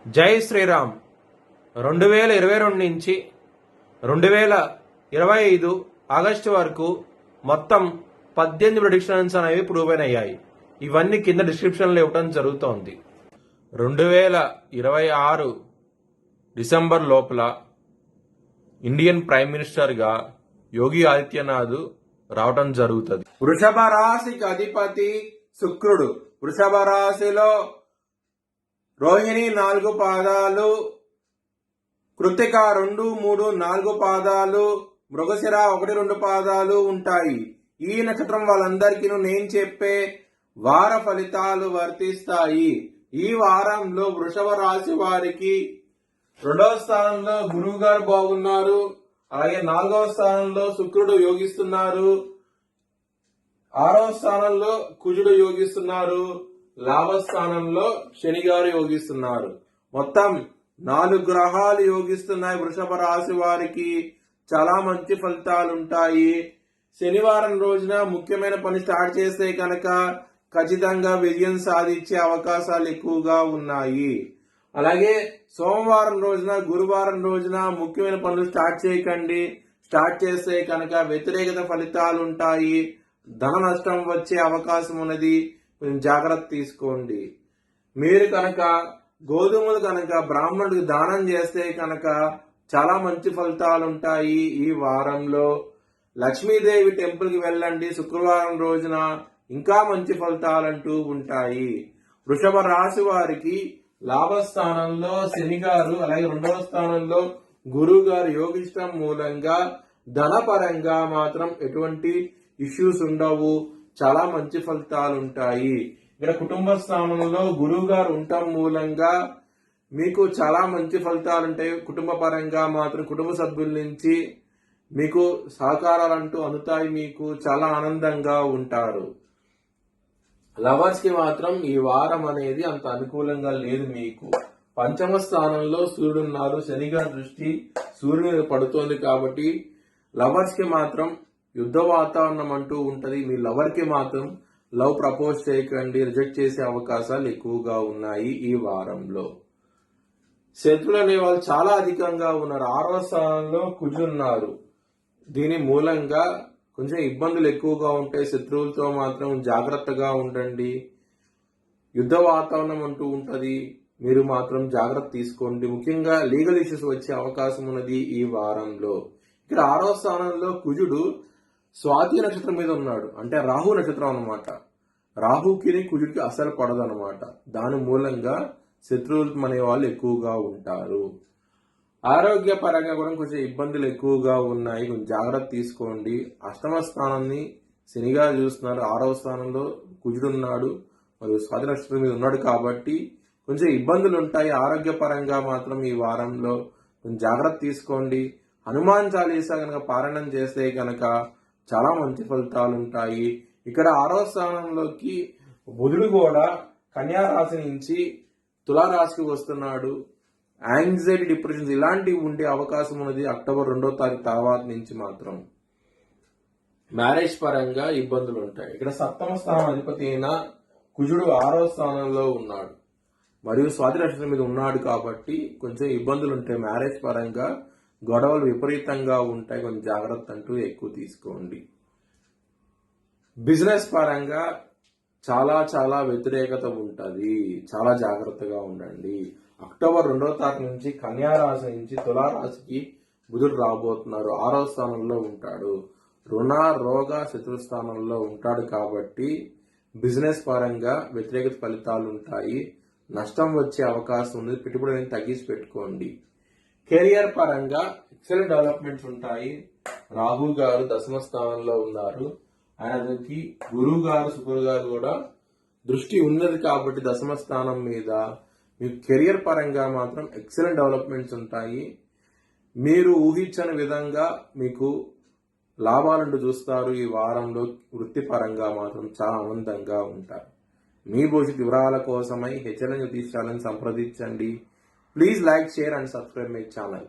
జై శ్రీరామ్. 2022 నుంచి 2025 ఆగస్టు వరకు మొత్తం 18 ప్రెడిక్షన్స్ అనేవి ప్రూవ్ అయ్యాయి. ఇవన్నీ కింద డిస్క్రిప్షన్లో ఇవ్వడం జరుగుతోంది. 2026 డిసెంబర్ లోపల ఇండియన్ ప్రైమ్ మినిస్టర్గా యోగి ఆదిత్యనాథ్ రావటం జరుగుతుంది. వృషభ రాశికి అధిపతి శుక్రుడు. వృషభ రాశిలో రోహిణి 4 పాదాలు, కృతిక 2, 3, 4 పాదాలు, మృగశిర 1, 2 పాదాలు ఉంటాయి. ఈ నక్షత్రం వాళ్ళందరికీ నేను చెప్పే వార ఫలితాలు వర్తిస్తాయి. ఈ వారంలో వృషభ రాశి వారికి 2వ స్థానంలో గురువు గారు బాగున్నారు. అలాగే 4వ స్థానంలో శుక్రుడు యోగిస్తున్నారు. 6వ స్థానంలో కుజుడు యోగిస్తున్నారు. లాభస్థానంలో శని గారు యోగిస్తున్నారు. మొత్తం 4 గ్రహాలు యోగిస్తున్నాయి. వృషభ రాశి వారికి చాలా మంచి ఫలితాలు ఉంటాయి. శనివారం రోజున ముఖ్యమైన పని స్టార్ట్ చేస్తే కనుక ఖచ్చితంగా విజయం సాధించే అవకాశాలు ఎక్కువగా ఉన్నాయి. అలాగే సోమవారం రోజున, గురువారం రోజున ముఖ్యమైన పనులు స్టార్ట్ చేయకండి. స్టార్ట్ చేస్తే కనుక వ్యతిరేకత ఫలితాలు ఉంటాయి. ధన నష్టం వచ్చే అవకాశం ఉన్నది. కొంచెం జాగ్రత్త తీసుకోండి. మీరు కనుక గోధుమలు కనుక బ్రాహ్మణుడికి దానం చేస్తే కనుక చాలా మంచి ఫలితాలు ఉంటాయి. ఈ వారంలో లక్ష్మీదేవి టెంపుల్కి వెళ్ళండి. శుక్రవారం రోజున ఇంకా మంచి ఫలితాలంటూ ఉంటాయి. వృషభ రాశి వారికి లాభస్థానంలో శని గారు, అలాగే 2వ స్థానంలో గురువు గారు యోగిష్టం మూలంగా ధనపరంగా మాత్రం ఎటువంటి ఇష్యూస్ ఉండవు. చాలా మంచి ఫలితాలు ఉంటాయి. ఇక్కడ కుటుంబ స్థానంలో గురువు గారు ఉండటం మూలంగా మీకు చాలా మంచి ఫలితాలు ఉంటాయి. కుటుంబ పరంగా మాత్రం కుటుంబ సభ్యుల నుంచి మీకు సహకారాలు అంటూ అందుతాయి. మీకు చాలా ఆనందంగా ఉంటారు. లవర్స్ కి మాత్రం ఈ వారం అనేది అంత అనుకూలంగా లేదు. మీకు 5వ స్థానంలో సూర్యుడు ఉన్నారు. శని గారి దృష్టి సూర్యుడి మీద పడుతోంది కాబట్టి లవర్స్ కి మాత్రం యుద్ధ వాతావరణం అంటూ ఉంటది. మీ లవర్ కి మాత్రం లవ్ ప్రపోజ్ చేయకండి. రిజెక్ట్ చేసే అవకాశాలు ఎక్కువగా ఉన్నాయి. ఈ వారంలో శత్రువులు అనే వాళ్ళు చాలా అధికంగా ఉన్నారు. 6వ స్థానంలో కుజున్నారు. దీని మూలంగా కొంచెం ఇబ్బందులు ఎక్కువగా ఉంటాయి. శత్రువులతో మాత్రం జాగ్రత్తగా ఉండండి. యుద్ధ వాతావరణం అంటూ ఉంటది. మీరు మాత్రం జాగ్రత్త తీసుకోండి. ముఖ్యంగా లీగల్ ఇష్యూస్ వచ్చే అవకాశం ఉన్నది ఈ వారంలో. ఇక్కడ 6వ స్థానంలో కుజుడు స్వాతి నక్షత్రం మీద ఉన్నాడు. అంటే రాహు నక్షత్రం అనమాట. రాహుకి కుజుడికి అసలు పడదు అనమాట. దాని మూలంగా శత్రువులు అనే వాళ్ళు ఎక్కువగా ఉంటారు. ఆరోగ్య పరంగా కూడా కొంచెం ఇబ్బందులు ఎక్కువగా ఉన్నాయి. కొంచెం జాగ్రత్త తీసుకోండి. 8వ స్థానాన్ని శనిగా చూస్తున్నారు. 6వ స్థానంలో కుజుడు ఉన్నాడు మరియు స్వాతి నక్షత్రం మీద ఉన్నాడు కాబట్టి కొంచెం ఇబ్బందులు ఉంటాయి. ఆరోగ్య పరంగా మాత్రం ఈ వారంలో కొంచెం జాగ్రత్త తీసుకోండి. హనుమాన్ చాలీసా కనుక పారాయణం చేస్తే కనుక చాలా మంచి ఫలితాలు ఉంటాయి. ఇక్కడ 6వ స్థానంలోకి బుధుడు కూడా కన్యా రాశి నుంచి తులారాశికి వస్తున్నాడు. యాంగ్జైటీ, డిప్రెషన్స్ ఇలాంటివి ఉండే అవకాశం ఉన్నది. అక్టోబర్ 2వ తారీఖు తర్వాత నుంచి మాత్రం మ్యారేజ్ పరంగా ఇబ్బందులు ఉంటాయి. ఇక్కడ 7వ స్థానం అధిపతి అయిన కుజుడు 6వ స్థానంలో ఉన్నాడు మరియు స్వాతి నక్షత్రం మీద ఉన్నాడు కాబట్టి కొంచెం ఇబ్బందులు ఉంటాయి. మ్యారేజ్ పరంగా గొడవలు విపరీతంగా ఉంటాయి. కొంచెం జాగ్రత్త అంటూ ఎక్కువ తీసుకోండి. బిజినెస్ పరంగా చాలా చాలా వ్యతిరేకత ఉంటుంది. చాలా జాగ్రత్తగా ఉండండి. అక్టోబర్ 2వ తారీఖు నుంచి కన్యా రాశి నుంచి తులారాశికి బుధుడు రాబోతున్నారు. 6వ స్థానంలో ఉంటాడు. రుణ, రోగ, శత్రు స్థానంలో ఉంటాడు కాబట్టి బిజినెస్ పరంగా వ్యతిరేకత ఫలితాలు ఉంటాయి. నష్టం వచ్చే అవకాశం ఉంది. పెట్టుబడులను తగ్గించి పెట్టుకోండి. కెరియర్ పరంగా ఎక్సలెంట్ డెవలప్మెంట్స్ ఉంటాయి. రాహు గారు 10వ స్థానంలో ఉన్నారు. ఆయనకి గురువు గారు, శుక్రుడు గారు కూడా దృష్టి ఉన్నది కాబట్టి 10వ స్థానం మీద మీకు కెరియర్ పరంగా మాత్రం ఎక్సలెంట్ డెవలప్మెంట్స్ ఉంటాయి. మీరు ఊహించని విధంగా మీకు లాభాలను చూస్తారు. ఈ వారంలో వృత్తిపరంగా మాత్రం చాలా ఆనందంగా ఉంటారు. మీ భవిష్యత్ వివరాల కోసమై హెచ్ఎల్ఎన్ జ్యోతిషాలను సంప్రదించండి. Please like, share and subscribe my channel.